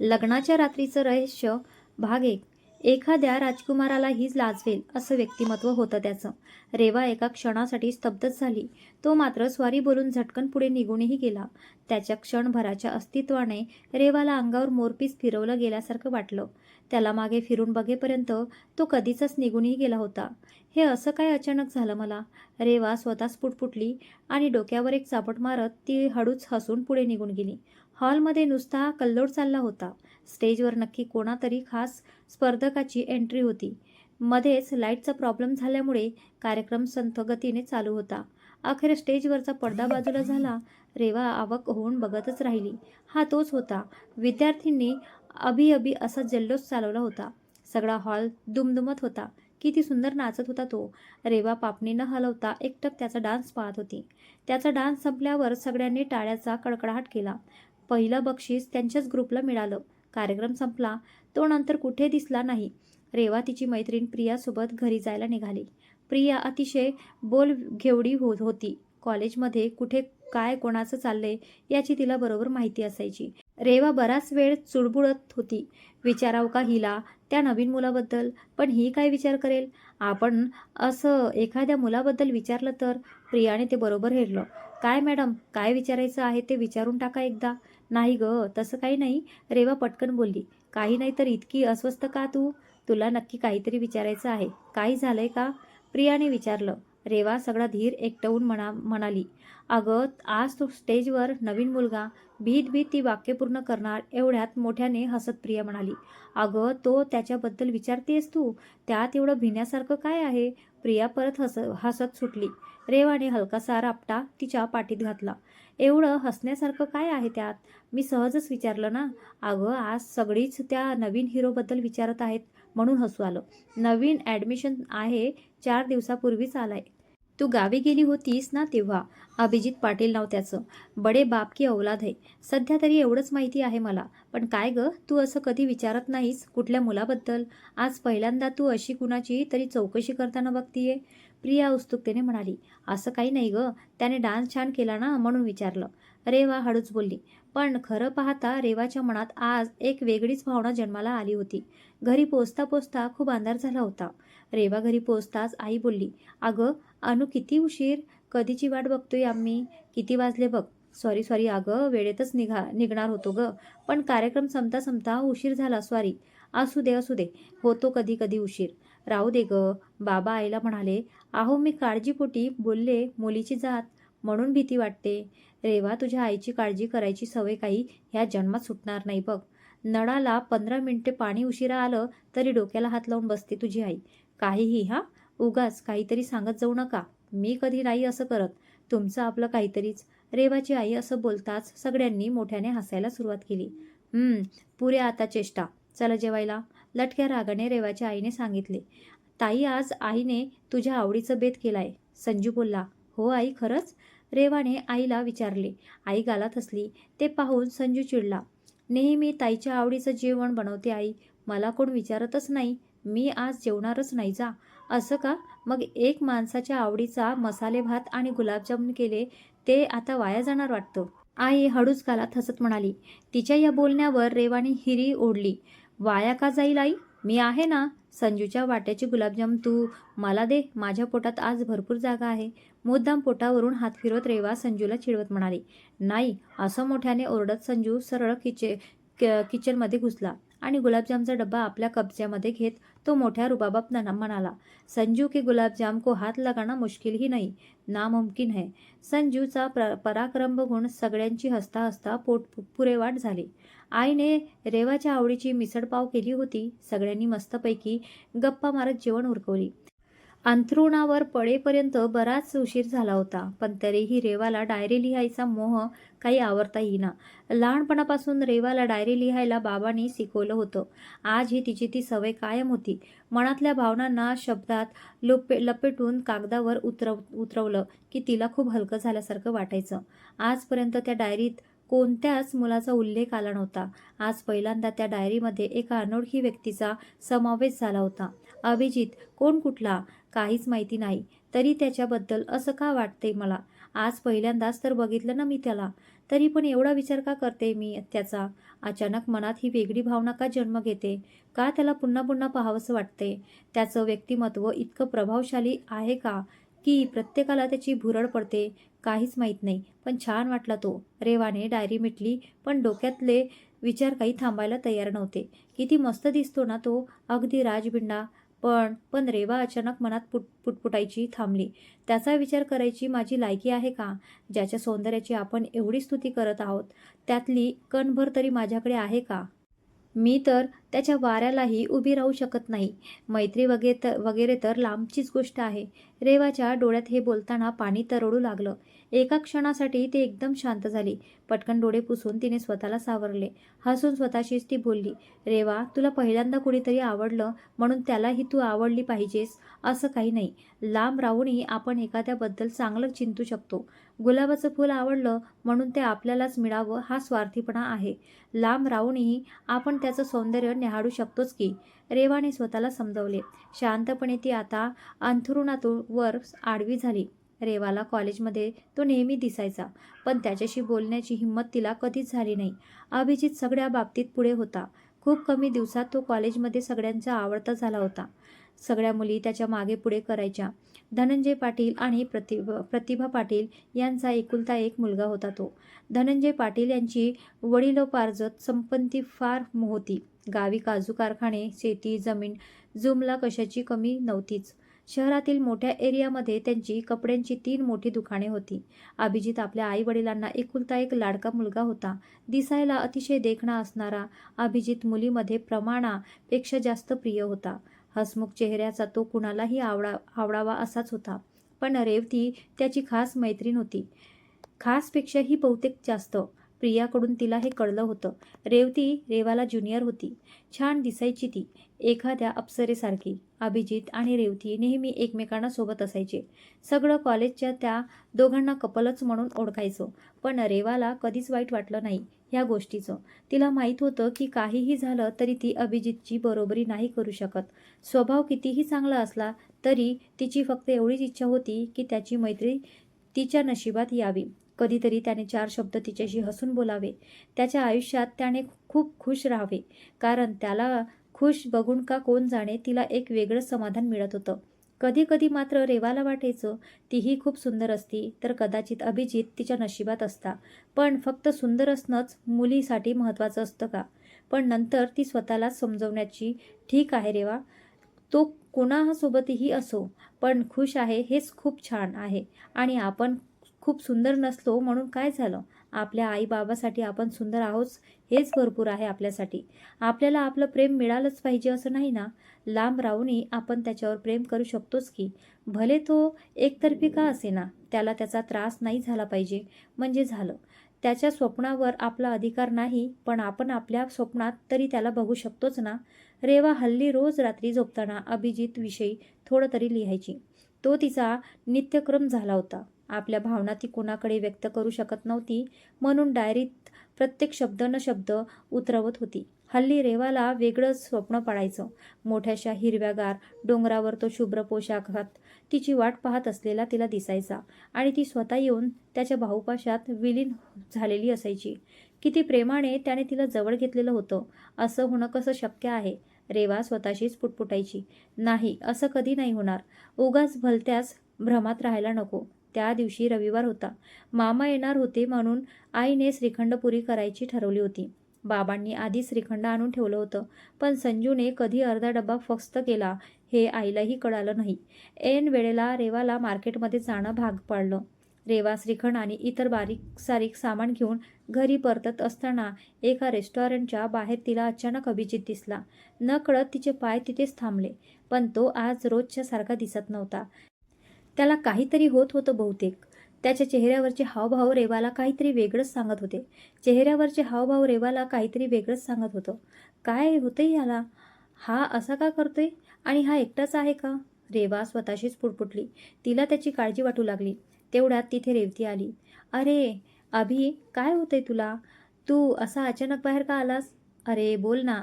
लग्नाच्या रात्रीचं रहस्य भाग 1. एखाद्या राजकुमाराला हीच लाजवेल असं व्यक्तिमत्व होतं त्याचं. रेवा एका क्षणासाठी स्तब्धच झाली. तो मात्र स्वारी बोलून झटकन पुढे निघूनही गेला. त्याच्या क्षणभराच्या अस्तित्वाने रेवाला अंगावर मोरपीस फिरवलं गेल्यासारखं वाटलं. त्याला मागे फिरून बघेपर्यंत तो कधीचाच निघूनही गेला होता. हे असं काय अचानक झालं मला? रेवा स्वतःच पुटपुटली आणि डोक्यावर एक चापट मारत ती हळूच हसून पुढे निघून गेली. हॉलमध्ये नुसता कल्लोळ चालला होता. स्टेजवर नक्की कोणातरी खास स्पर्धकाची एंट्री होती. मध्येच लाईटचा प्रॉब्लेम झाल्यामुळे कार्यक्रम संथ गतीने चालू होता. अखेर स्टेजवरचा पडदा बाजूला झाला. रेवा अवाक होऊन बघतच राहिली. हा तोच होता. विद्यार्थ्यांनी अभी असा जल्लोष चालवला होता. सगळा हॉल दुमदुमत होता. किती सुंदर नाचत होता तो. रेवा पापणी न हलवता एकटक त्याचा डान्स पाहत होती. त्याचा डान्स संपल्यावर सगळ्यांनी टाळ्याचा कडकडाट केला. पहिलं बक्षीस त्यांच्याच ग्रुपला मिळालं. कार्यक्रम संपला. तो नंतर कुठे दिसला नाही. रेवा तिची मैत्रीण प्रियासोबत घरी जायला निघाली. प्रिया अतिशय बोलघेवडी होती. कॉलेजमध्ये कुठे काय कोणाचं चाललंय याची तिला बरोबर माहिती असायची. रेवा बराच वेळ चुळबुळत होती. विचारावं का हिला त्या नवीन मुलाबद्दल? पण ही काय विचार करेल? आपण असं एखाद्या मुलाबद्दल विचारलं तर? प्रियाने ते बरोबर हेरलं. काय मॅडम, काय विचारायचं आहे ते विचारून टाका एकदा. नाही ग, तसं काही नाही, रेवा पटकन बोलली. काही नाही तर इतकी अस्वस्थ का तू? तुला नक्की काहीतरी विचारायचं आहे. काही झालंय का? प्रियाने विचारलं. रेवा सगळा धीर एकटवून म्हणाली. अगं, आज तो स्टेजवर नवीन मुलगा. भीत ती वाक्य पूर्ण करणार एवढ्यात मोठ्याने हसत प्रिया म्हणाली. अगं, तो त्याच्याबद्दल विचारतेस तू? त्यात एवढं भिण्यासारखं काय आहे? प्रिया परत हसत सुटली. रेवाने हलकासा रापटा तिच्या पाठीत घातला. एवढं हसण्यासारखं काय आहे त्यात? मी सहजच विचारलं ना. अगं, आज सगळीच त्या नवीन हिरोबद्दल विचारत आहेत म्हणून हसू आलं. नवीन ॲडमिशन आहे, 4 दिवसापूर्वीच आलाय. तू गावी गेली होतीस ना तेव्हा. अभिजित पाटील नाव त्याचं. बडे बाप की औलाद है. सध्या तरी एवढंच माहिती आहे मला. पण काय ग, तू असं कधी विचारत नाहीस कुठल्या मुलाबद्दल? आज पहिल्यांदा तू अशी कुणाची तरी चौकशी करताना बघतीये. प्रिया उत्सुकतेने म्हणाली. असं काही नाही ग, त्याने डान्स छान केला ना म्हणून विचारलं. रेवा हळूच बोलली. पण खरं पाहता रेवाच्या मनात आज एक वेगळीच भावना जन्माला आली होती. घरी पोचता पोचता खूप अंधार झाला होता. रेवा घरी पोचताच आई बोलली. अगं अनु, किती उशीर? कधीची वाट बघतोय आम्ही. किती वाजले बघ. सॉरी अगं, वेळेतच निघणार होतो ग, पण कार्यक्रम संपता उशीर झाला. सॉरी. असू दे, होतो कधी कधी उशीर. राहू दे ग. बाबा आईला म्हणाले. अहो, मी काळजीपोटी बोलले. मुलीची जात म्हणून भीती वाटते. रेवा, तुझ्या आईची काळजी करायची सवय काही ह्या जन्मात सुटणार नाही बघ. नळाला 15 मिनिटे पाणी उशिरा आलं तरी डोक्याला हात लावून बसते तुझी आई. काहीही हा, उगाच काहीतरी सांगत जाऊ नका. मी कधी नाही असं करत. तुमचं आपलं काहीतरीच. रेवाची आई असं बोलताच सगळ्यांनी मोठ्याने हसायला सुरुवात केली. पुरे आता चेष्टा. चला जेवायला, लटक्या रागाने रेवाच्या आईने सांगितले. ताई, आज आईने तुझ्या आवडीचं बेत केलाय. संजू बोलला. हो आई, खरंच? रेवाने आईला विचारले. आई गालात हसली. ते पाहून संजू चिडला. नेहमी ताईच्या आवडीचं जेवण बनवते आई. मला कोण विचारतच नाही. मी आज जेवणारच नाही जा. असं का? मग एक माणसाच्या आवडीचा मसाले भात आणि गुलाबजामुन केले ते आता वाया जाणार वाटतं. आई हळूच गालात हसत म्हणाली. तिच्या या बोलण्यावर रेवाने हिरी ओढली. वाया का जाईल आई? मी आहे ना. संजूच्या वाट्याचे गुलाबजाम तू मला दे. माझ्या पोटात आज भरपूर जागा आहे. मुद्दाम पोटावरून हात फिरवत रेवा संजूला चिडवत म्हणाली. नाही, असं मोठ्याने ओरडत संजू सरळ किचनमध्ये घुसला आणि गुलाबजामचा डब्बा आपल्या कब्ज्यामध्ये घेत तो मोठ्या रुबाबात म्हणाला. संजू के गुलाबजाम को हात लगाना मुश्किल ही नहीं, नामुमकिन है. संजूचा पराक्रम बघून सगळ्यांची हसता हसता पोट पुरेवाट झाली. आईने रेवाच्या आवडीची मिसळपाव केली होती. सगळ्यांनी मस्तपैकी गप्पा मारत जेवण उरकवली. अंथरुणावर पडेपर्यंत बराच उशीर झाला होता. पण तरीही रेवाला डायरी लिहायचा मोह काही आवरता येईना. लहानपणापासून रेवाला डायरी लिहायला बाबांनी शिकवलं होतं. आज ही तिची ती सवय कायम होती. मनातल्या भावनांना शब्दात लपेटून कागदावर उतरवलं की तिला खूप हलकं झाल्यासारखं वाटायचं. आजपर्यंत त्या डायरीत कोणत्याच मुलाचा उल्लेख आला नव्हता. आज पहिल्यांदा त्या डायरीमध्ये एका अनोळखी व्यक्तीचा समावेश झाला होता. अभिजित. कोण, कुठला? काहीच माहिती नाही. तरी त्याच्याबद्दल असं का वाटतंय मला? आज पहिल्यांदाच तर बघितलं ना मी त्याला. तरी पण एवढा विचार का करते मी त्याचा? अचानक मनात ही वेगळी भावना का जन्म घेते? का त्याला पुन्हा पुन्हा पाहावंसं वाटते? त्याचं व्यक्तिमत्व इतकं प्रभावशाली आहे का, की प्रत्येकाला त्याची भुरळ पडते? काहीच माहीत नाही, पण छान वाटला तो. रेवाने डायरी मिटली, पण डोक्यातले विचार काही थांबायला तयार नव्हते. किती मस्त दिसतो ना तो, अगदी राजबिंडा. पण रेवा अचानक मनात पुटपुटायची थांबली. त्याचा विचार करायची माझी लायकी आहे का? ज्याच्या सौंदर्याची आपण एवढी स्तुती करत आहोत, त्यातली कणभर तरी माझ्याकडे आहे का? मी तर त्याच्या वाऱ्यालाही उभी राहू शकत नाही. मैत्री वगैरे तर लांबचीच गोष्ट आहे. रेवाच्या डोळ्यात हे बोलताना पाणी तरळू लागलं. एका क्षणासाठी ती एकदम शांत झाली. पटकन डोळे पुसून तिने स्वतःला सावरले. हसून स्वतःशीच ती बोलली, रेवा, तुला पहिल्यांदा कुणीतरी आवडलं म्हणून त्यालाही तू आवडली पाहिजेस असं काही नाही. लांब राहूनही आपण एखाद्याबद्दल चांगलं चिंतू शकतो. गुलाबाचं फूल आवडलं म्हणून ते आपल्यालाच मिळावं हा स्वार्थीपणा आहे. लांब राहूनही आपण त्याचं सौंदर्य निहाळू शकतोच की. रेवाने स्वतःला समजावले. शांतपणे ती आता अंथरुणातून वर आडवी झाली. रेवाला कॉलेजमध्ये तो नेहमी दिसायचा, पण त्याच्याशी बोलण्याची हिंमत तिला कधीच झाली नाही. अभिजित सगळ्या बाबतीत पुढे होता. खूप कमी दिवसात तो कॉलेजमध्ये सगळ्यांचा आवडता झाला होता. सगळ्या मुली त्याच्या मागे पुढे करायच्या. धनंजय पाटील आणि प्रतिभा पाटील यांचा एकुलता एक मुलगा होता तो. धनंजय पाटील यांची वडिलोपार्जित संपत्ती फार होती. गावी काजू कारखाने, शेती, जमीन, जुमला कशाची कमी नव्हतीच. शहरातील मोठ्या एरियामध्ये त्यांची कपड्यांची 3 मोठी दुकाने होती. अभिजित आपल्या आई वडिलांना एकुलता एक लाडका मुलगा होता. दिसायला अतिशय देखणा असणारा अभिजित मुलीमध्ये प्रमाणापेक्षा जास्त प्रिय होता. हसमुख चेहऱ्याचा तो कुणालाही आवडावा असाच होता. पण रेवती त्याची खास मैत्रीण होती. खासपेक्षाही बहुतेक जास्त. प्रियाकडून तिला हे कळलं होतं. रेवाला ज्युनियर होती. छान दिसायची ती, एखाद्या अप्सरेसारखी. अभिजित आणि रेवती नेहमी एकमेकांना सोबत असायचे. सगळं कॉलेजच्या त्या दोघांना कपलच म्हणून ओळखायचो. पण रेवाला कधीच वाईट वाटलं नाही ह्या गोष्टीचं. तिला माहीत होतं की काहीही झालं तरी ती अभिजितची बरोबरी नाही करू शकत. स्वभाव कितीही चांगला असला तरी तिची फक्त एवढीच इच्छा होती की त्याची मैत्री तिच्या नशिबात यावी. कधीतरी त्याने 4 शब्द तिच्याशी हसून बोलावे. त्याच्या आयुष्यात त्याने खूप खुश राहावे. कारण त्याला खुश बघून का कोण जाणे तिला एक वेगळंच समाधान मिळत होतं. कधी कधी मात्र रेवाला वाटायचं तीही खूप सुंदर असती तर कदाचित अभिजित तिच्या नशिबात असता. पण फक्त सुंदर असणंच मुलीसाठी महत्त्वाचं असतं का? पण नंतर ती स्वतःलाच समजवण्याची, ठीक आहे रेवा, तो कोणासोबतही असो, पण खुश आहे हेच खूप छान आहे. आणि आपण खूप सुंदर नसलो म्हणून काय झालं? आपल्या आईबाबासाठी आपण सुंदर आहोत हेच भरपूर आहे आपल्यासाठी. आपल्याला आपलं प्रेम मिळालंच पाहिजे असं नाही ना. लांब राहूनही आपण त्याच्यावर प्रेम करू शकतोच की. भले तो एकतर्फी का असेना, त्याला त्याचा त्रास नाही झाला पाहिजे म्हणजे झालं. त्याच्या स्वप्नावर आपला अधिकार नाही, पण आपण आपल्या स्वप्नात तरी त्याला बघू शकतोच ना. रेवा हल्ली रोज रात्री झोपताना अभिजित विषयी थोडं तरी लिहायची. तो तिचा नित्यक्रम झाला होता. आपल्या भावना ती कोणाकडे व्यक्त करू शकत नव्हती म्हणून डायरीत प्रत्येक शब्द न शब्द उतरवत होती. हल्ली रेवाला वेगळंच स्वप्न पडायचं. मोठ्याशा हिरव्यागार डोंगरावर तो शुभ्र पोशाखात तिची वाट पाहत असलेला तिला दिसायचा आणि ती स्वतः येऊन त्याच्या बाहुपाशात विलीन झालेली असायची. किती प्रेमाने त्याने तिला जवळ घेतलेलं होतं. असं होणं कसं शक्य आहे? रेवा स्वतःशीच पुटपुटायची. नाही, असं कधी नाही होणार. उगाच भलत्याच भ्रमात राहायला नको. त्या दिवशी रविवार होता. मामा येणार होते म्हणून आईने श्रीखंड पुरी करायची ठरवली होती. बाबांनी आधीच श्रीखंड आणून ठेवलं होतं, पण संजूने कधी अर्धा डब्बा फस्त केला हे आईलाही कळालं नाही. ऐन वेळेला रेवाला मार्केटमध्ये जाणं भाग पडलं. रेवा श्रीखंड आणि इतर बारीक सारीक सामान घेऊन घरी परतत असताना एका रेस्टॉरंटच्या बाहेर तिला अचानक अभिजित दिसला. नकळत तिचे पाय तिथेच थांबले. पण तो आज रोजच्या सारखा दिसत नव्हता. त्याला काहीतरी होत होतं बहुतेक. त्याच्या चेहऱ्यावरचे हावभाव रेवाला काहीतरी वेगळंच सांगत होते. काय होतंय ह्याला? हा असा का करतोय? आणि हा एकटाच आहे का? रेवा स्वतःशीच पुटपुटली. तिला त्याची काळजी वाटू लागली. तेवढ्यात तिथे रेवती आली. अरे अभि, काय होतंय तुला? तू असा अचानक बाहेर का आलास? अरे बोल ना.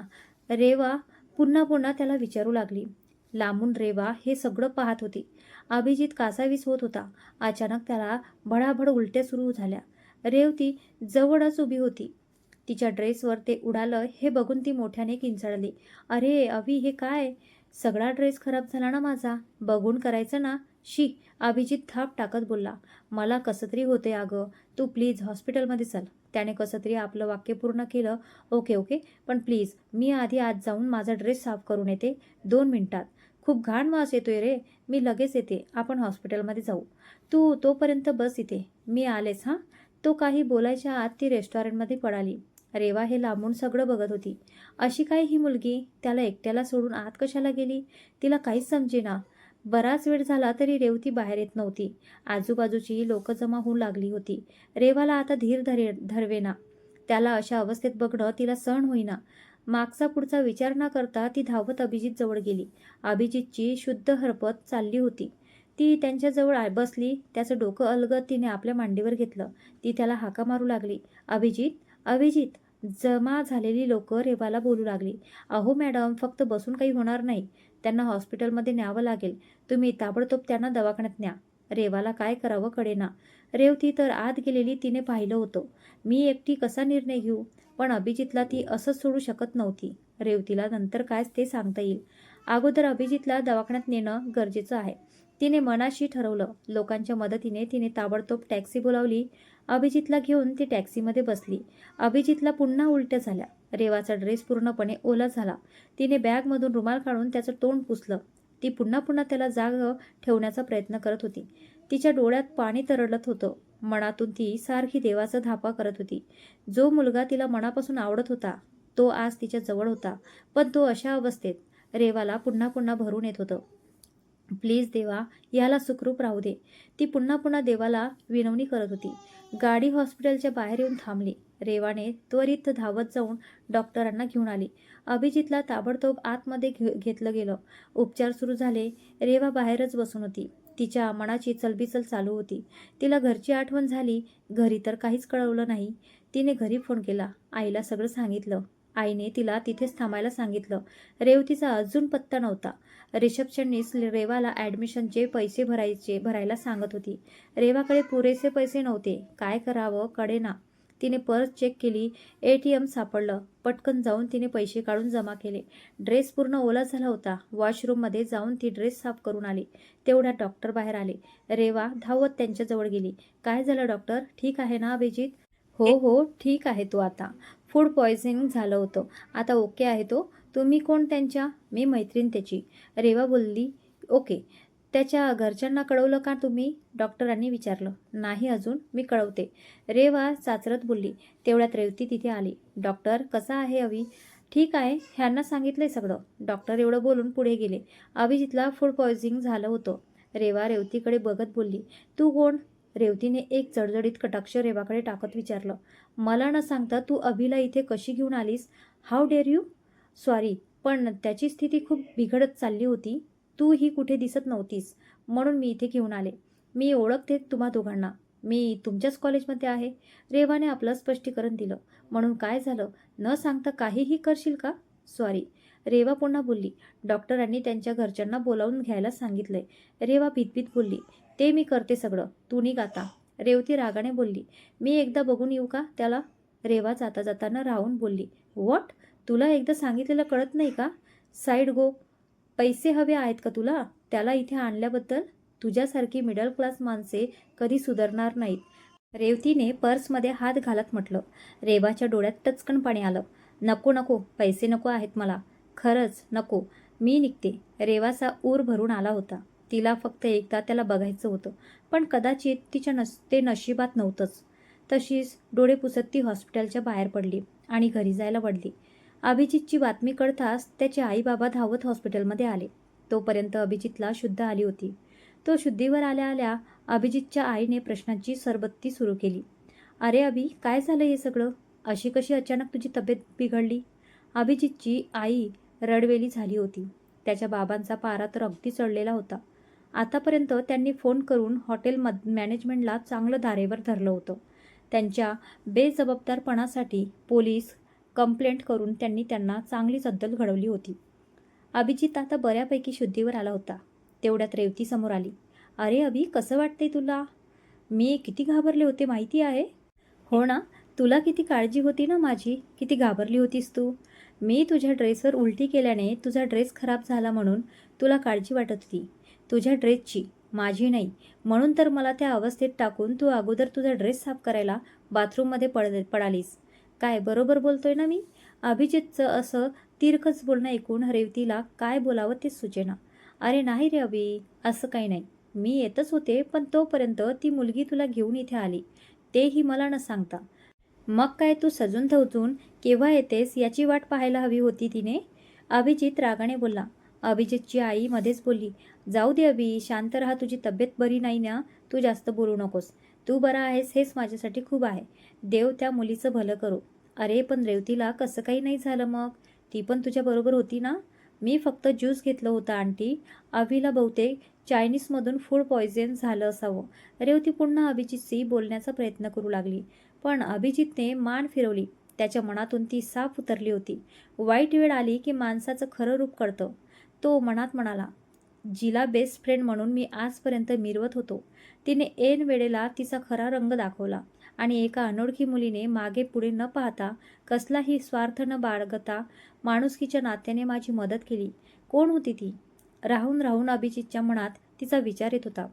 रेवा पुन्हा पुन्हा त्याला विचारू लागली. लांबून रेवा हे सगळं पाहत होती. अभिजित कासावीस होत होता. अचानक त्याला भडाभड उलट्या सुरू झाल्या. रेवती जवळच उभी होती. तिच्या ड्रेसवर ते उडालं हे बघून ती मोठ्याने किंचाळली. अरे अभि, हे काय? सगळा ड्रेस खराब झाला ना माझा. बघून करायचं ना. शी. अभिजित थाप टाकत बोलला. मला कसं तरी होते अगं. तू प्लीज हॉस्पिटलमध्ये चल. त्याने कसं तरी आपलं वाक्य पूर्ण केलं. ओके ओके, पण प्लीज मी आधी आत जाऊन माझा ड्रेस साफ करून येते. 2 मिनिटात. खूप घाण वास येतोय रे. मी लगेच येते. आपण हॉस्पिटलमध्ये जाऊ. तू तोपर्यंत बस इथे. मी आलेच हां. तो काही बोलायच्या आत ती रेस्टॉरंटमध्ये पळाली. रेवा हे लांबून सगळं बघत होती. अशी काय ही मुलगी? त्याला एकट्याला सोडून आत कशाला गेली? तिला काहीच समजेना. बराच वेळ झाला तरी रेवती बाहेर येत नव्हती. आजूबाजूची लोक जमा होऊ लागली होती. रेवाला आता धीर धरवेना. त्याला अशा अवस्थेत बघणं तिला सहन होईना. मागचा पुढचा विचार न करता ती धावत अभिजित जवळ गेली. अभिजितची शुद्ध हरपत चालली होती. ती त्यांच्याजवळ बसली. त्याचं डोकं अलगद तिने आपल्या मांडीवर घेतलं. ती त्याला हाका मारू लागली. अभिजित, अभिजित. जमा झालेली लोक रेवाला बोलू लागली. अहो मॅडम, फक्त बसून काही होणार नाही. त्यांना हॉस्पिटलमध्ये न्यावं लागेल. तुम्ही ताबडतोब त्यांना दवाखान्यात न्या. रेवाला काय करावं कळेना. रेवती तर आत गेलेली तिने पाहिलं होतं. मी एकटी कसा निर्णय घेऊ? पण अभिजितला ती असंच सोडू शकत नव्हती. रेवतीला नंतर काय ते सांगता येईल. अगोदर अभिजितला दवाखान्यात नेणं गरजेचं आहे. तिने मनाशी ठरवलं. लोकांच्या मदतीने तिने ताबडतोब टॅक्सी बोलावली. अभिजितला घेऊन ती टॅक्सीमध्ये बसली. अभिजितला पुन्हा उलट्या झाल्या. रेवाचा ड्रेस पूर्णपणे ओला झाला. तिने बॅगमधून रुमाल काढून त्याचं तोंड पुसलं. ती पुन्हा पुन्हा त्याला जाग ठेवण्याचा प्रयत्न करत होती. तिच्या डोळ्यात पाणी तरळत होतं. मनातून ती सारखी देवाचा धापा करत होती. जो मुलगा तिला मनापासून आवडत होता तो आज तिच्या जवळ होता, पण तो अशा अवस्थेत. रेवाला पुन्हा पुन्हा भरून येत होतं. प्लीज देवा, याला सुखरूप राहू दे. ती पुन्हा पुन्हा देवाला विनवणी करत होती. गाडी हॉस्पिटलच्या बाहेर येऊन थांबली. रेवाने त्वरित धावत जाऊन डॉक्टरांना घेऊन आली. अभिजितला ताबडतोब आतमध्ये घेतलं गेलं. उपचार सुरू झाले. रेवा बाहेरच बसून होती. तिच्या मनाची चलबिचल चालू होती. तिला घरची आठवण झाली. घरी तर काहीच कळवलं नाही. तिने घरी फोन केला. आईला सगळं सांगितलं. आईने तिला तिथेच थांबायला सांगितलं. रेवतीचा अजून पत्ता नव्हता. रिसेप्शनिस्ट रेवाला ॲडमिशनचे पैसे भरायला सांगत होती. रेवाकडे पुरेसे पैसे नव्हते. काय करावं कळेना. तिने पर्स चेक केली. ATM सापडलं. पटकन जाऊन तिने पैसे काढून जमा केले. ड्रेस पूर्ण ओला झाला होता. वॉशरूममध्ये जाऊन ती ड्रेस साफ करून आली. तेवढ्यात डॉक्टर बाहेर आले. रेवा धावत त्यांच्याजवळ गेली. काय झालं डॉक्टर? ठीक आहे ना अभिजित? हो हो, ठीक आहे तो आता. फूड पॉयझनिंग झालं होतं. आता ओके आहे तो. तुम्ही कोण त्यांच्या? मी मैत्रीण त्याची. रेवा बोलली. ओके. त्याच्या घरच्यांना कळवलं का तुम्ही? डॉक्टरांनी विचारलं. नाही अजून, मी कळवते. रेवा चाचरत बोलली. तेवढ्यात रेवती तिथे आली. डॉक्टर, कसा आहे अभि? ठीक आहे, ह्यांना सांगितलंय सगळं. डॉक्टर एवढं बोलून पुढे गेले. अभिजितला फूड पॉयझनिंग झालं होतं. रेवा रेवतीकडे बघत बोलली. तू कोण? रेवतीने एक जडजडीत कटाक्ष रेवाकडे टाकत विचारलं. मला न सांगता तू अभिला इथे कशी घेऊन आलीस? How dare you? सॉरी, पण त्याची स्थिती खूप बिघडत चालली होती. तू ही कुठे दिसत नव्हतीस, म्हणून मी इथे घेऊन आले. मी ओळखते तुम्हा दोघांना. मी तुमच्याच कॉलेजमध्ये आहे. रेवाने आपलं स्पष्टीकरण दिलं. म्हणून काय झालं? न सांगता काहीही करशील का? सॉरी. रेवा पुन्हा बोलली. डॉक्टरांनी त्यांच्या घरच्यांना बोलावून घ्यायला सांगितलंय. रेवा भीतभीत बोलली. ते मी करते सगळं. तू निघ आता. रेवती रागाने बोलली. मी एकदा बघून येऊ का त्याला? रेवा जाता जाताना राहून बोलली. व्हॉट? तुला एकदा सांगितलेलं कळत नाही का? साईड गो. पैसे हवे आहेत का तुला त्याला इथे आणल्याबद्दल? तुझ्यासारखी मिडल क्लास माणसे कधी सुधारणार नाहीत. रेवतीने पर्समध्ये हात घालत म्हटलं. रेवाच्या डोळ्यात टचकन पाणी आलं. नको नको, पैसे नको आहेत मला. खरंच नको. मी निघते. रेवाचा ऊर भरून आला होता. तिला फक्त एकदा त्याला बघायचं होतं, पण कदाचित तिच्या ते नशिबात नव्हतंच. तशीच डोळे पुसत ती हॉस्पिटलच्या बाहेर पडली आणि घरी जायला वळली. अभिजितची बातमी कळताच त्याचे आई बाबा धावत हॉस्पिटलमध्ये आले. तोपर्यंत अभिजितला शुद्ध आली होती. तो शुद्धीवर आल्या आल्या अभिजितच्या आईने प्रश्नांची सरबत्ती सुरू केली. अरे अभि, काय झालं हे सगळं? अशी कशी अचानक तुझी तब्येत बिघडली? अभिजितची आई रडवेली झाली होती. त्याच्या बाबांचा पारा तर अगदी चढलेला होता. आतापर्यंत त्यांनी फोन करून हॉटेल मॅनेजमेंटला चांगलं धारेवर धरलं होतं. त्यांच्या बेजबाबदारपणासाठी पोलीस कंप्लेंट करून त्यांना चांगलीच अद्दल घडवली होती. अभिजित आता बऱ्यापैकी शुद्धीवर आला होता. तेवढ्यात रेवती समोर आली. अरे अभि, कसं वाटतंय तुला? मी किती घाबरले होते माहिती आहे? हो ना, तुला किती काळजी होती ना माझी, किती घाबरली होतीस तू. मी तुझ्या ड्रेसवर उलटी केल्याने तुझा ड्रेस खराब झाला म्हणून तुला काळजी वाटत होती. तुझ्या ड्रेसची, माझी नाही. म्हणून तर मला त्या अवस्थेत टाकून तू अगोदर तुझा ड्रेस साफ करायला बाथरूममध्ये पडालीस. काय बरोबर बोलतोय ना मी? अभिजितचं असं तिरकस बोलणं ऐकून रेवतीला काय बोलावं तेच सुचेना. अरे नाही रे अभि, असं काही नाही. मी येतच होते, पण तोपर्यंत ती मुलगी तुला घेऊन इथे आली. तेही मला न सांगता. मग काय तू सजून धवतून केव्हा येतेस याची वाट पाहायला हवी होती तिने. अभिजित रागाने बोलला. अभिजितची आई मध्येच बोलली. जाऊ दे अभि, शांत राहा. तुझी तब्येत बरी नाही ना, तू जास्त बोलू नकोस. तू बरा आहेस हेच माझ्यासाठी खूप आहे. देव त्या मुलीचं भलं करो. अरे पण रेवतीला कसं काही नाही झालं मग? ती पण तुझ्या बरोबर होती ना? मी फक्त ज्यूस घेतलं होतं आंटी. अभिला बहुतेक चायनीजमधून फूड पॉयझन झालं असावं. रेवती पुन्हा अभिजितशी बोलण्याचा प्रयत्न करू लागली. पण अभिजितने मान फिरवली. त्याच्या मनातून ती साफ उतरली होती. वाईट वेळ आली की माणसाचं खरं रूप कळतं. तो मनात म्हणाला, जिला बेस्ट फ्रेंड म्हणून मी आजपर्यंत मिरवत होतो, तिने ऐन वेळेला तिचा खरा रंग दाखवला. आणि एका अनोळखी मुलीने मागे पुढे न पाहता, कसलाही स्वार्थ न बाळगता माणुसकीच्या नात्याने माझी मदत केली. कोण होती ती? राहून राहून अभिजितच्या मनात तिचा विचार येत होता.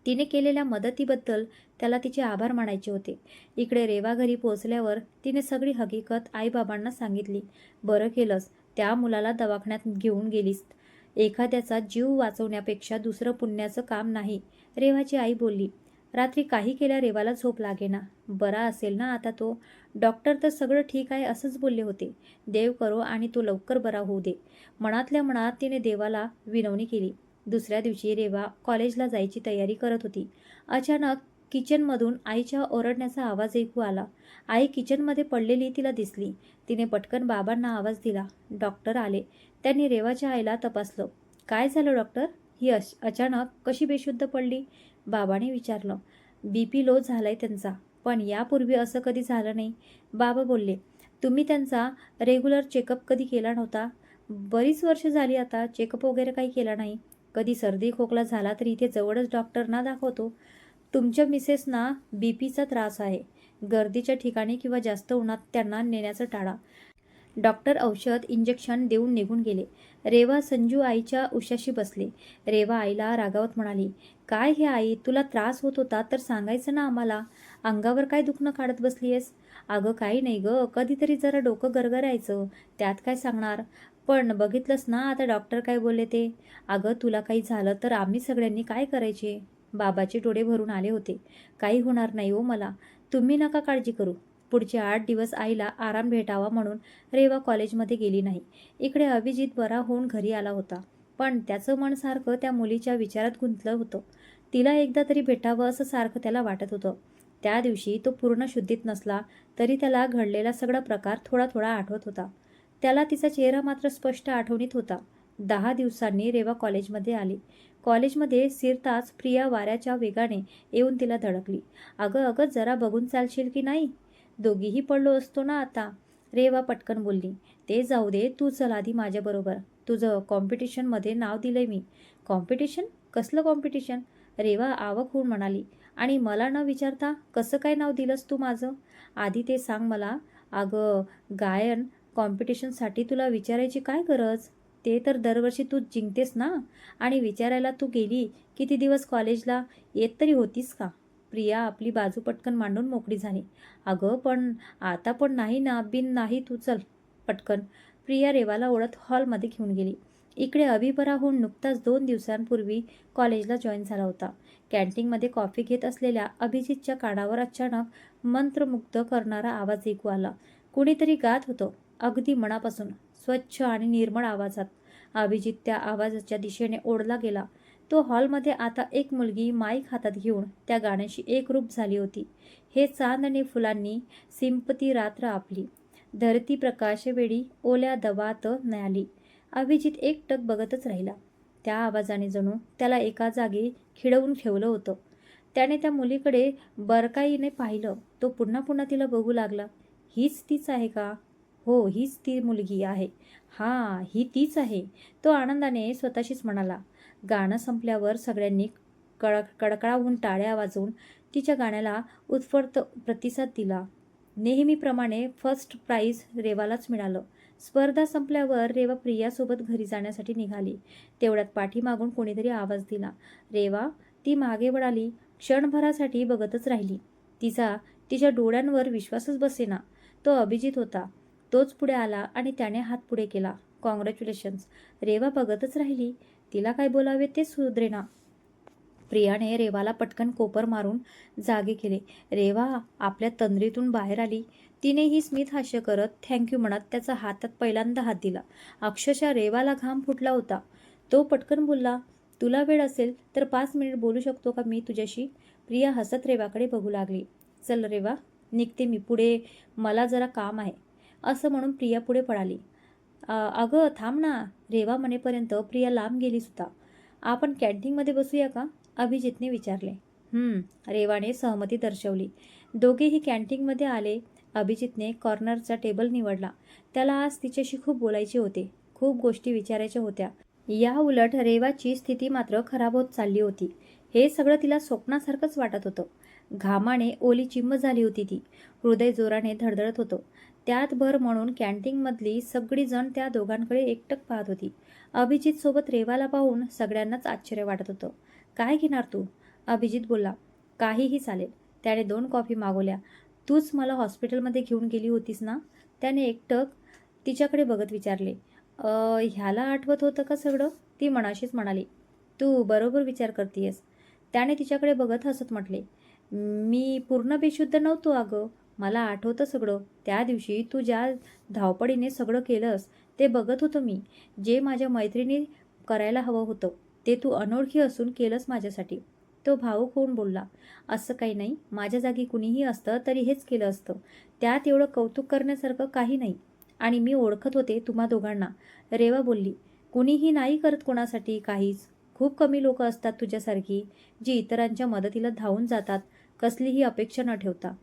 तिने केलेल्या मदतीबद्दल त्याला तिचे आभार मानायचे होते. इकडे रेवा घरी पोहोचल्यावर तिने सगळी हकीकत आईबाबांना सांगितली. बरं केलंस, त्या मुलाला दवाखान्यात घेऊन गेलीस. एखाद्याचा जीव वाचवण्यापेक्षा दुसरं पुण्याचं काम नाही, रेवाची आई बोलली. रात्री काही केल्या रेवाला झोप लागेना. बरा असेल ना आता तो? डॉक्टर तर सगळं ठीक आहे असंच बोलले होते. देव करो आणि तो लवकर बरा होऊ दे. मनातल्या मनात तिने देवाला विनवणी केली. दुसऱ्या दिवशी रेवा कॉलेजला जायची तयारी करत होती. अचानक किचनमधून आईच्या ओरडण्याचा आवाज ऐकू आला. आई किचनमध्ये पडलेली तिला दिसली. तिने पटकन बाबांना आवाज दिला. डॉक्टर आले. त्यांनी रेवाच्या आईला तपासलं. काय झालं डॉक्टर? ही अचानक कशी बेशुद्ध पडली? बाबाने विचारलं. बीपी लो झालाय त्यांचा, पण यापूर्वी असं कधी झालं नाही. बाबा बोलले. तुम्ही त्यांचा रेग्युलर चेकअप कधी केला नव्हता? बरीच वर्ष झाली आता, चेकअप वगैरे काही केला नाही. कधी सर्दी खोकला झाला तरी इथे जवळच डॉक्टरना दाखवतो. तुमच्या मिसेसना बीपीचा त्रास आहे. गर्दीच्या ठिकाणी किंवा जास्त उन्हात त्यांना नेण्याचं टाळा. डॉक्टर औषध इंजेक्शन देऊन निघून गेले. रेवा संजू आईच्या उशाशी बसले. रेवा आईला रागावत म्हणाली. काय हे आई, तुला त्रास होत होता तर सांगायचं ना आम्हाला. अंगावर काय दुखणं काढत बसलीयस? अगं काही नाही ग, कधीतरी जरा डोकं गरगरायचं, त्यात काय सांगणार. पण बघितलंस ना आता डॉक्टर काय बोलले ते. अगं तुला काही झालं तर आम्ही सगळ्यांनी काय करायचे? बाबाचे डोळे भरून आले होते. काही होणार नाही हो मला, तुम्ही नका काळजी करू. पुढचे 8 दिवस आईला आराम भेटावा म्हणून रेवा कॉलेजमध्ये गेली नाही. इकडे अभिजित बरा होऊन घरी आला होता. पण त्याचं मन सारखं त्या मुलीच्या विचारात गुंतलं होतं. तिला एकदा तरी भेटावं असं सारखं त्याला वाटत होतं. त्या दिवशी तो पूर्ण शुद्धीत नसला तरी त्याला घडलेला सगळा प्रकार थोडा थोडा आठवत होता. त्याला तिचा चेहरा मात्र स्पष्ट आठवणीत होता. 10 दिवसांनी रेवा कॉलेजमध्ये आली. कॉलेजमध्ये शिरताच प्रिया वाऱ्याच्या वेगाने येऊन तिला धडकली. अगं अगं, जरा बघून चालशील की नाही? दोघीही पडलो असतो ना आता, रेवा पटकन बोलली. ते जाऊ दे, तू चल आधी माझ्याबरोबर. तुझं कॉम्पिटिशनमध्ये नाव दिलंय मी. कॉम्पिटिशन? कसलं कॉम्पिटिशन? रेवा आवाक होऊन म्हणाली. आणि मला न विचारता कसं काय नाव दिलंस तू माझं? आधी ते सांग मला. अगं गायन कॉम्पिटिशनसाठी तुला विचारायची काय गरज? ते तर दरवर्षी तू जिंकतेस ना. आणि विचारायला तू गेली किती दिवस कॉलेजला येत तरी होतीस का? प्रिया आपली बाजू पटकन मांडून मोकळी झाली. अगं पण आता पण नाही ना, बिन नाही, तू चल पटकन. प्रिया रेवाला ओढत हॉलमध्ये घेऊन गेली. इकडे अभिबरा होऊन नुकताच 2 दिवसांपूर्वी कॉलेजला जॉईन झाला होता. कॅन्टीनमध्ये कॉफी घेत असलेल्या अभिजितच्या कानावर अचानक मंत्रमुग्ध करणारा आवाज ऐकू आला. कुणीतरी गात होतं, अगदी मनापासून, स्वच्छ आणि निर्मळ आवाजात. अभिजित त्या आवाजाच्या दिशेने ओढला गेला. तो हॉलमध्ये आता एक मुलगी माईक हातात घेऊन त्या गाण्याशी एकरूप झाली होती. हे चांद आणि फुलांनी सिंपती रात्र आपली, धरती प्रकाश वेळी ओल्या दवात न्याली. अभिजित एकटक बघतच राहिला. त्या आवाजाने जणू त्याला एका जागी खिळवून ठेवलं होतं. त्याने त्या मुलीकडे बरकाईने पाहिलं. तो पुन्हा पुन्हा तिला बघू लागला. हीच तीच आहे का? हो, हीच ती मुलगी आहे. हां, ही तीच आहे, तो आनंदाने स्वतःशीच म्हणाला. गाणं संपल्यावर सगळ्यांनी कडकडावून टाळ्या वाजवून तिच्या गाण्याला उत्स्फूर्त प्रतिसाद दिला. नेहमीप्रमाणे फर्स्ट प्राइज रेवालाच मिळालं. स्पर्धा संपल्यावर रेवा प्रियासोबत घरी जाण्यासाठी निघाली. तेवढ्यात पाठीमागून कोणीतरी आवाज दिला. रेवा ती मागे वळाली. क्षणभरासाठी बघतच राहिली. तिच्या डोळ्यांवर विश्वासच बसेना. तो अभिजित होता. तोच पुढे आला आणि त्याने हात पुढे केला. कॉंग्रॅच्युलेशन्स. रेवा बघतच राहिली. तिला काय बोलावे ते सुधरेना. प्रियाने रेवाला पटकन कोपर मारून जागे केले. रेवा आपल्या तंद्रीतून बाहेर आली. तिनेही स्मित हास्य करत थँक्यू म्हणत त्याचा हातात पहिल्यांदा हात दिला. अक्षरशः रेवाला घाम फुटला होता. तो पटकन बोलला, तुला वेळ असेल तर 5 मिनिट बोलू शकतो का मी तुझ्याशी? प्रिया हसत रेवाकडे बघू लागली. चल रेवा, निघते मी, पुढे मला जरा काम आहे, असं म्हणून प्रिया पुढे पळाली. अगं थांब ना. रेवा म्हणेपर्यंत प्रिया लांब गेली सुद्धा. आपण कॅन्टीनमध्ये बसूया का? अभिजितने विचारले. रेवाने सहमती दर्शवली. दोघेही कॅन्टीनमध्ये आले. अभिजितने कॉर्नरचा टेबल निवडला. त्याला आज तिच्याशी खूप बोलायचे होते. खूप गोष्टी विचारायच्या होत्या. या उलट रेवाची स्थिती मात्र खराब होत चालली होती. हे सगळं तिला स्वप्नासारखंच वाटत होतं. घामाने ओली चिंब झाली होती ती. हृदय जोराने धडधडत होतं. त्यात भर म्हणून कॅन्टीनमधली सगळी जण त्या दोघांकडे एकटक पाहत होती. अभिजित सोबत रेवाला पाहून सगळ्यांनाच आश्चर्य वाटत होतं. काय घेणार तू? अभिजित बोलला. काहीही चालेल. त्याने 2 कॉफी मागवल्या. तूच मला हॉस्पिटलमध्ये घेऊन गेली होतीस ना? त्याने एकटक तिच्याकडे बघत विचारले. ह्याला आठवत होतं का सगळं? ती मनाशीच म्हणाली. तू बरोबर विचार करतीयस. त्याने तिच्याकडे बघत हसत म्हटले. मी पूर्ण बेशुद्ध नव्हतो अगं. मला आठवतं सगळं. त्या दिवशी तू ज्या धावपळीने सगळं केलंस ते बघत होतो मी. जे माझ्या मैत्रिणी करायला हवं होतं ते तू अनोळखी असून केलंस माझ्यासाठी. तो भावूक होऊन बोलला. असं काही नाही. माझ्या जागी कुणीही असतं तरी हेच केलं असतं. त्यात एवढं कौतुक करण्यासारखं काही नाही. आणि मी ओळखत होते तुम्हा दोघांना. रेवा बोलली. कुणीही नाही करत कोणासाठी काहीच. खूप कमी लोक असतात तुझ्यासारखी जी इतरांच्या मदतीला धावून जातात, कसलीही अपेक्षा न ठेवता.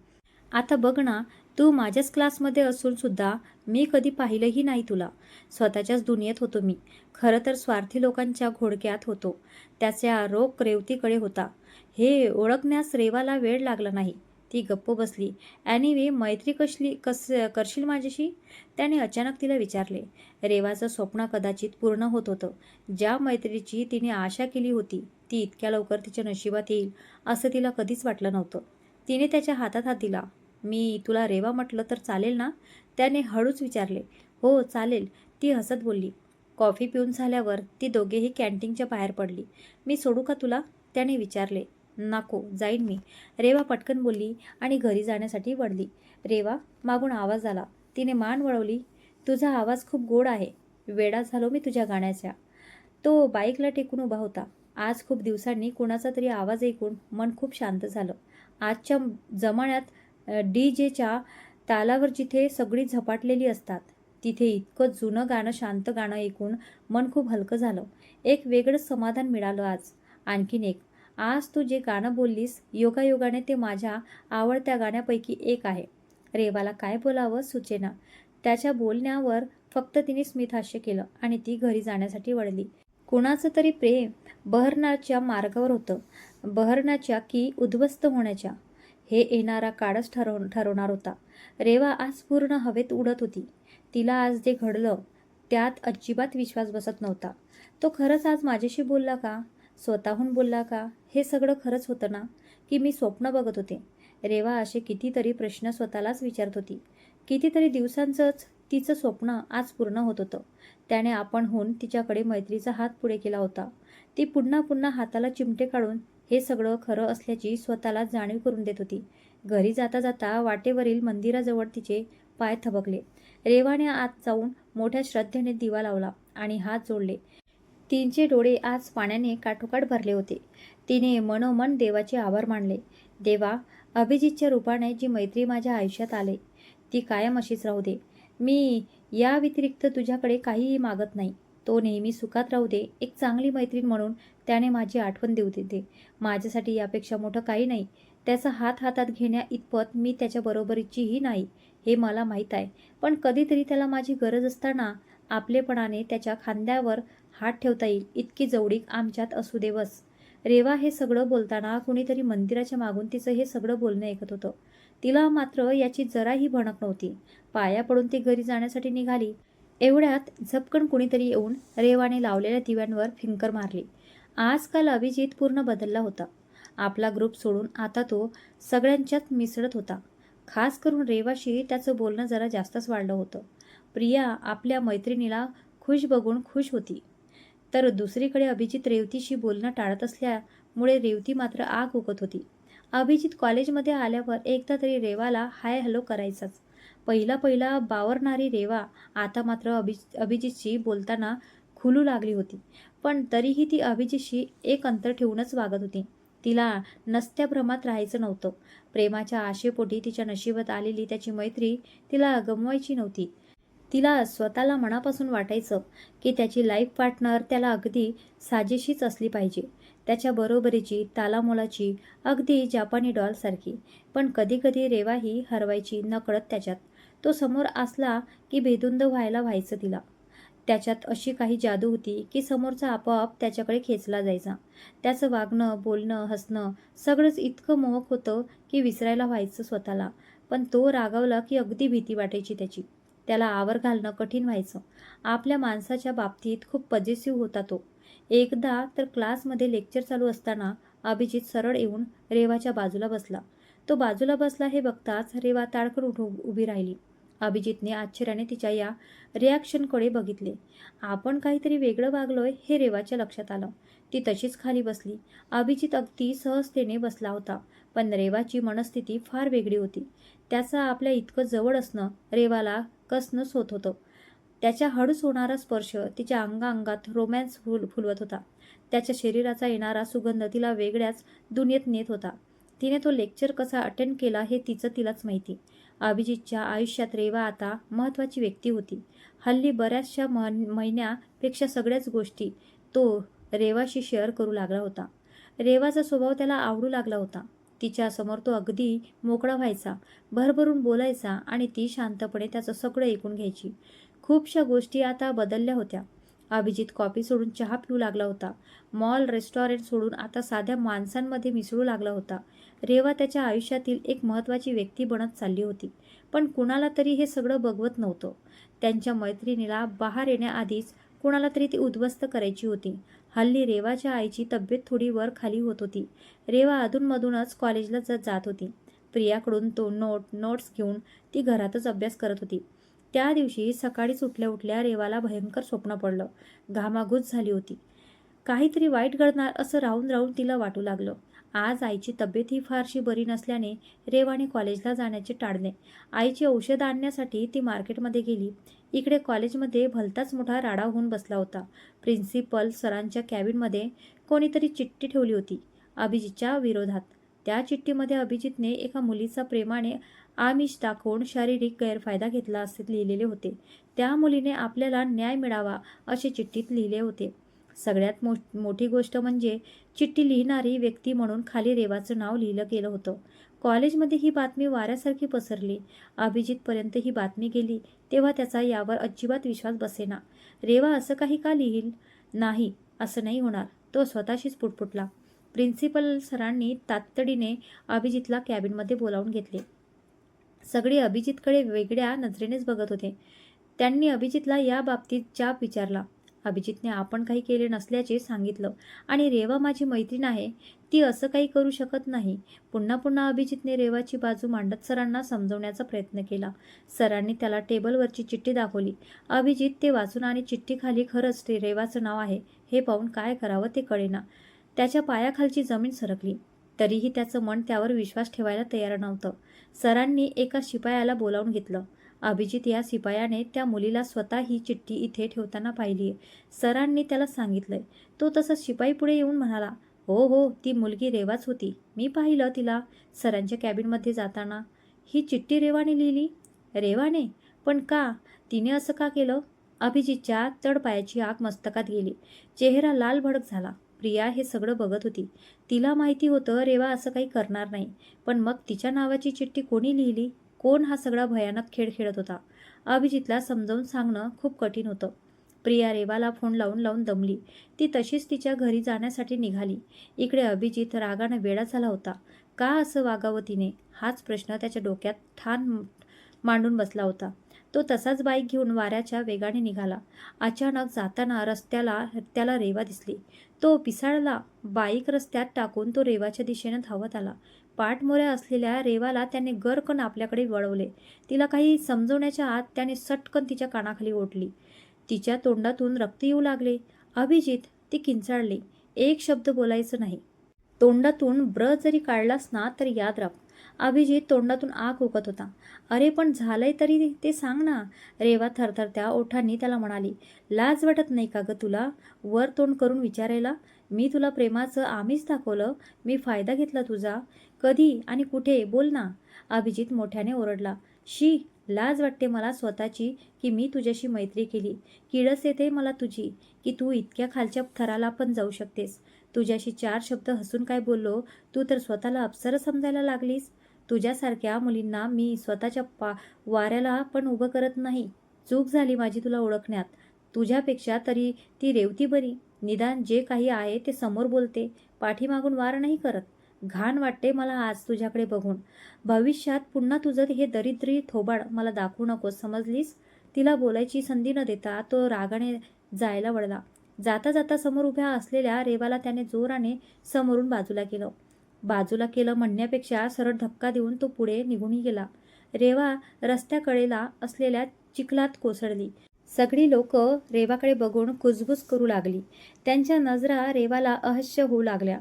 आता बघ ना, तू माझ्याच क्लासमध्ये असून सुद्धा मी कधी पाहिलंही नाही तुला. स्वतःच्याच दुनियेत होतो मी. खरं तर स्वार्थी लोकांच्या घोडक्यात होतो. त्याच्या रोख रेवतीकडे होता. हे ओळखण्यास रेवाला वेळ लागला नाही. ती गप्प बसली. एनिवे, मैत्री करशील माझ्याशी? त्याने अचानक तिला विचारले. रेवाचं स्वप्न कदाचित पूर्ण होत होतं. ज्या मैत्रीची तिने आशा केली होती ती इतक्या लवकर तिच्या नशिबात येईल असं तिला कधीच वाटलं नव्हतं. तिने त्याच्या हातात हात दिला. मी तुला रेवा म्हटलं तर चालेल ना? त्याने हळूच विचारले. हो चालेल, ती हसत बोलली. कॉफी पिऊन झाल्यावर ती दोघेही कॅन्टीनच्या बाहेर पडली. मी सोडू का तुला? त्याने विचारले. नको, जाईन मी, रेवा पटकन बोलली आणि घरी जाण्यासाठी वळली. रेवा, मागून आवाज आला. तिने मान वळवली. तुझा आवाज खूप गोड आहे. वेडा झालो मी तुझ्या गाण्याच्या. तो बाईकला टेकून उभा होता. आज खूप दिवसांनी कुणाचा तरी आवाज ऐकून मन खूप शांत झालं. आजच्या जमान्यात डीजेच्या तालावर जिथे सगळी झपाटलेली असतात तिथे इतकं जुनं गाणं, शांत गाणं ऐकून मन खूप हलकं झालं. एक वेगळंच समाधान मिळालं आज. आणखीन एक, आज तू जे गाणं बोललीस योगायोगाने ते माझ्या आवडत्या गाण्यापैकी एक आहे. रेवाला काय बोलावं सुचेना. त्याच्या बोलण्यावर फक्त तिने स्मितहास्य केलं आणि ती घरी जाण्यासाठी वळली. कुणाचं तरी प्रेम बहरण्याच्या मार्गावर होतं. बहरण्याच्या की उद्ध्वस्त होण्याच्या, हे येणारा काळच ठरवणार होता. रेवा आज पूर्ण हवेत उडत होती. तिला आज जे घडलं त्यात अजिबात विश्वास बसत नव्हता. तो खरंच आज माझ्याशी बोलला का? स्वतःहून बोलला का? हे सगळं खरंच होतं ना? की मी स्वप्न बघत होते? रेवा असे कितीतरी प्रश्न स्वतःलाच विचारत होती. कितीतरी दिवसांचंच तिचं स्वप्न आज पूर्ण होत होतं. त्याने आपणहून तिच्याकडे मैत्रीचा हात पुढे केला होता. ती पुन्हा पुन्हा हाताला चिमटे काढून हे सगळं खरं असल्याची स्वतःला जाणीव करून देत होती. घरी जाता जाता वाटेवरील मंदिराजवळ तिचे पाय थबकले. रेवाने आत जाऊन मोठ्या श्रद्धेने दिवा लावला आणि हात जोडले. तिचे डोळे आज पाण्याने काठोकाठ भरले होते. तिने मनोमन देवाचे आभार मानले. देवा, अभिजितच्या रूपाने जी मैत्री माझ्या आयुष्यात आले ती कायम अशीच राहू दे. मी या व्यतिरिक्त तुझ्याकडे काहीही मागत नाही. तो नेहमी सुखात राहू दे. एक चांगली मैत्रीण म्हणून त्याने माझी आठवण देऊ देते. माझ्यासाठी यापेक्षा मोठं काही नाही. त्याचा हात हातात घेण्या इतपत मी त्याच्या बरोबरीचीही नाही हे मला माहीत आहे. पण कधीतरी त्याला माझी गरज असताना आपलेपणाने त्याच्या खांद्यावर हात ठेवता येईल इतकी जवळीक आमच्यात असू दे बस. रेवा हे सगळं बोलताना कुणीतरी मंदिराच्या मागून तिचं हे सगळं बोलणं ऐकत होतं. तिला मात्र याची जराही भणक नव्हती. पाया पडून ती घरी जाण्यासाठी निघाली. एवढ्यात झपकन कुणीतरी येऊन रेवाने लावलेल्या दिव्यांवर फिंकर मारली. आजकाल अभिजित पूर्ण बदलला होता. आपला ग्रुप सोडून आता तो सगळ्यांच्यात मिसळत होता. खास करून रेवाशी त्याचं बोलणं जरा जास्तच वाढलं होतं. प्रिया आपल्या मैत्रिणीला खुश बघून खुश होती, तर दुसरीकडे अभिजित रेवतीशी बोलणं टाळत असल्यामुळे रेवती मात्र आग ओकत होती. अभिजित कॉलेजमध्ये आल्यावर एकदा तरी रेवाला हाय हॅलो करायचाच. पहिला बावरणारी रेवा आता मात्र अभिजितशी बोलताना खुलू लागली होती. पण तरीही ती अभिजितशी एक अंतर ठेवूनच वागत होती. तिला नसत्या भ्रमात राहायचं नव्हतं. प्रेमाच्या आशेपोटी तिच्या नशिबात आलेली त्याची मैत्री तिला गमवायची नव्हती. तिला स्वतःला मनापासून वाटायचं की त्याची लाईफ पार्टनर त्याला अगदी साजेशीच असली पाहिजे. त्याच्या बरोबरीची, तालामोलाची, अगदी जापानी डॉलसारखी. पण कधी रेवाही हरवायची नकळत त्याच्यात. तो समोर असला की बेधुंद व्हायचं तिला. त्याच्यात अशी काही जादू होती की समोरचा आपोआप त्याच्याकडे खेचला जायचा. त्याचं वागणं, बोलणं, हसणं सगळंच इतकं मोहक होतं की विसरायला व्हायचं स्वतःला. पण तो रागावला की अगदी भीती वाटायची त्याची. त्याला आवर घालणं कठीण व्हायचं. आपल्या माणसाच्या बाबतीत खूप पजेसिव्ह होता तो. एकदा तर क्लासमध्ये लेक्चर चालू असताना अभिजित सरळ येऊन रेवाच्या बाजूला बसला. तो बाजूला बसला हे बघताच रेवा ताडकन उभी राहिली. अभिजितने आश्चर्याने तिच्या या रिॲक्शनकडे बघितले. आपण काहीतरी वेगळं वागलोय हे रेवाच्या लक्षात आलं. ती तशीच खाली बसली. अभिजित अगदी सहजतेने बसला होता, पण रेवाची मनस्थिती फार वेगळी होती. त्याचा आपल्या इतकं जवळ असणं रेवाला कसनंच होत होतं. त्याच्या हळूच होणारा स्पर्श तिच्या अंगात रोमॅन्स फुलवत होता. त्याच्या शरीराचा येणारा सुगंध तिला वेगळ्याच दुनियेत नेत होता. तिने तो लेक्चर कसा अटेंड केला हे तिलाच माहिती. अभिजितच्या आयुष्यात रेवा आता महत्त्वाची व्यक्ती होती. हल्ली बऱ्याचशा महिन्यापेक्षा सगळ्याच गोष्टी तो रेवाशी शेअर करू लागला होता. रेवाचा स्वभाव त्याला आवडू लागला होता. तिच्यासमोर तो अगदी मोकळा व्हायचा, भरभरून बोलायचा आणि ती शांतपणे त्याचं सगळं ऐकून घ्यायची. खूपशा गोष्टी आता बदलल्या होत्या. अभिजित कॉफी सोडून चहा पिऊ लागला होता. मॉल, रेस्टॉरंट सोडून आता साध्या माणसांमध्ये मिसळू लागला होता. रेवा त्याच्या आयुष्यातील एक महत्त्वाची व्यक्ती बनत चालली होती. पण कुणाला तरी हे सगळं बघवत नव्हतं. त्यांच्या मैत्रिणीला बाहेर येण्याआधीच कुणाला तरी ती उद्ध्वस्त करायची होती. हल्ली रेवाच्या आईची तब्येत थोडी वर खाली होत होती. रेवा अधूनमधूनच कॉलेजला जात होती. प्रियाकडून तो नोट्स घेऊन ती घरातच अभ्यास करत होती. त्या दिवशी सकाळीच उठल्या रेवाला भयंकर स्वप्न पडलं. घामाघूस झाली होती. काहीतरी वाईट घडणार असं राहून तिला वाटू लागलं. आज आईची तब्येतही फारशी बरी नसल्याने रेवाने कॉलेजला जाण्याचे टाळले. आईची औषधं आणण्यासाठी ती मार्केटमध्ये गेली. इकडे कॉलेजमध्ये भलताच मोठा राडा होऊन बसला होता. प्रिन्सिपल सरांच्या कॅबिनमध्ये कोणीतरी चिठ्ठी ठेवली होती अभिजितच्या विरोधात. त्या चिठ्ठीमध्ये अभिजितने एका मुलीचा प्रेमाने आमिष दाखवून शारीरिक गैरफायदा घेतला असे लिहिलेले होते. त्या मुलीने आपल्याला न्याय मिळावा असे चिठ्ठीत लिहिले होते. सगळ्यात मोठी गोष्ट म्हणजे चिठ्ठी लिहिणारी व्यक्ती म्हणून खाली रेवाचं नाव लिहिलं गेलं होतं. कॉलेजमध्ये ही बातमी वाऱ्यासारखी पसरली. अभिजितपर्यंत ही बातमी गेली तेव्हा त्याचा यावर अजिबात विश्वास बसेना. रेवा असं काही का लिहील? नाही, असं नाही होणार. तो स्वतःशीच पुटपुटला. प्रिन्सिपल सरांनी तातडीने अभिजितला कॅबिनमध्ये बोलावून घेतले. सगळे अभिजितकडे वेगळ्या नजरेनेच बघत होते. त्यांनी अभिजितला या बाबतीत जाब विचारला. अभिजितने आपण काही केले नसल्याचे सांगितलं आणि रेवा माझी मैत्रीण आहे, ती असं काही करू शकत नाही. पुन्हा अभिजितने रेवाची बाजू मांडत सरांना समजवण्याचा प्रयत्न केला. सरांनी त्याला टेबलवरची चिठ्ठी दाखवली. अभिजित ते वाचून आणि चिठ्ठीखाली खरंच रेवाचं नाव आहे हे पाहून काय करावं ते कळेना. त्याच्या पायाखालची जमीन सरकली. तरीही त्याचं मन त्यावर विश्वास ठेवायला तयार नव्हतं. सरांनी एका शिपायाला बोलावून घेतलं. अभिजित या शिपायाने त्या मुलीला स्वतः ही चिठ्ठी इथे ठेवताना पाहिलीये. सरांनी त्याला सांगितलंय. तो तसंच शिपाई पुढे येऊन म्हणाला, हो, ती मुलगी रेवाच होती. मी पाहिलं तिला सरांच्या कॅबिनमध्ये जाताना. ही चिठ्ठी रेवाने लिहिली? रेवाने? पण का? तिने असं का केलं? अभिजितच्या तळपायाची आग मस्तकात गेली. चेहरा लाल भडक झाला. प्रिया हे सगळं बघत होती. तिला माहिती होतं रेवा असं काही करणार नाही. पण मग तिच्या नावाची चिठ्ठी कोणी लिहिली? कोण हा सगळा भयानक खेळ खेळत होता? अभिजितला समजावून सांगणं खूप कठीण होतं. प्रिया रेवाला फोन लावून लावून दमली. ती तशीच तिच्या घरी जाण्यासाठी निघाली. इकडे अभिजित रागाने वेडा झाला होता. का असं वागावं तिने? हाच प्रश्न त्याच्या डोक्यात ठाण मांडून बसला होता. तो तसाच बाईक घेऊन वाऱ्याच्या वेगाने निघाला. अचानक जाताना रस्त्याला त्याला रेवा दिसली. तो पिसाळला. बाईक रस्त्यात टाकून तो रेवाच्या दिशेने धावत आला. पाठमोऱ्या असलेल्या रेवाला त्याने गरकन आपल्याकडे वळवले. तिला काही समजवण्याच्या आत त्याने सटकन तिच्या कानाखाली ओढली. तिच्या तोंडातून रक्त येऊ लागले. अभिजित, ती किंचाळली. एक शब्द बोलायचं नाही. तोंडातून ब्र जरी काढलास ना तर याद राख. अभिजित तोंडातून आग ओकत होता. अरे पण झालंय तरी ते सांग ना. रेवा थरथरत्या ओठांनी त्याला म्हणाली. लाज वाटत नाही का ग तुला वर तोंड करून विचारायला? मी तुला प्रेमाचं आमिष दाखवलं. मी फायदा घेतला तुझा. कधी आणि कुठे? बोल ना. अभिजित मोठ्याने ओरडला. शी, लाज वाटते मला स्वतःची की मी तुझ्याशी मैत्री केली. किळस येते मला तुझी की तू इतक्या खालच्या थराला पण जाऊ शकतेस. तुझ्याशी 4 शब्द हसून काय बोललो, तू तर स्वतःला अप्सरा समजायला लागलीस. तुझ्यासारख्या मुलींना मी स्वतःच्या वाऱ्याला पण उभं करत नाही. चूक झाली माझी तुला ओळखण्यात. तुझ्यापेक्षा तरी ती रेवती बरी. निदान जे काही आहे ते समोर बोलते, पाठीमागून वार नाही करत. घाण वाटते मला आज तुझ्याकडे बघून. भविष्यात पुन्हा तुझं हे दरिद्री थोबाड मला दाखवू नकोस, समजलीस? तिला बोलायची संधी न देता तो रागाने जायला वळला. जाता जाता समोर उभ्या असलेल्या रेवाला त्याने जोराने समोरून बाजूला केलं म्हणण्यापेक्षा सरळ धक्का देऊन तो पुढे निघून गेला. रेवा रस्त्याकडेला असलेल्या चिखलात कोसळली. सगळी लोक रेवाकडे बघून कुजबुज करू लागली. त्यांच्या नजरा रेवाला अहस्य होऊ लागल्या.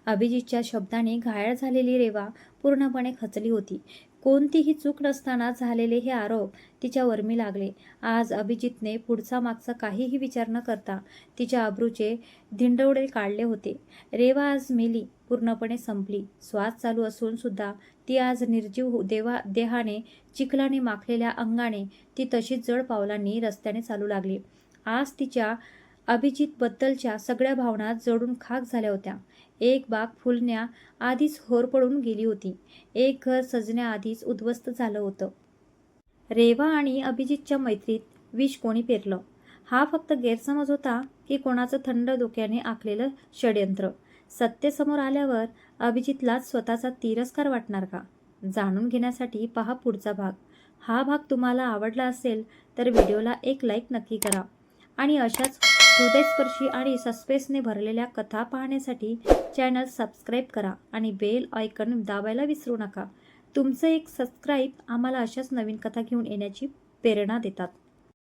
अभिजितच्या शब्दाने घायल झालेली रेवा पूर्णपणे खचली होती. कोणतीही चूक नसताना झालेले हे आरोप तिच्या वर्मी लागले. आज अभिजितने पुढचा मागचा काहीही विचार न करता तिच्या अब्रूचे धिंडवडे काढले होते. रेवा आज मेली, पूर्णपणे संपली. श्वास चालू असून सुद्धा ती आज निर्जीव देहाने, चिखलाने माखलेल्या अंगाने ती तशीच जड पावलांनी रस्त्याने चालू लागली. आज तिच्या अभिजितबद्दलच्या सगळ्या भावना जळून खाक झाल्या होत्या. एक बाग फुलण्या आधीच होरपळून गेली होती. एक घर सजण्याआधीच उद्ध्वस्त झालं होतं. रेवा आणि अभिजितच्या मैत्रीत विष कोणी पेरलं? हा फक्त गैरसमज होता की कोणाचं थंड डोक्याने आखलेलं षड्यंत्र? सत्य समोर आल्यावर अभिजितलाच स्वतःचा तिरस्कार वाटणार का? जाणून घेण्यासाठी पहा पुढचा भाग. हा भाग तुम्हाला आवडला असेल तर व्हिडिओला एक लाईक नक्की करा आणि अशाच हृदयस्पर्शी आणि सस्पेन्सने भरलेल्या कथा पाहण्यासाठी चॅनल सबस्क्राईब करा आणि बेल आयकॉन दाबायला विसरू नका. तुमचं एक सबस्क्राईब आम्हाला अशाच नवीन कथा घेऊन येण्याची प्रेरणा देतात.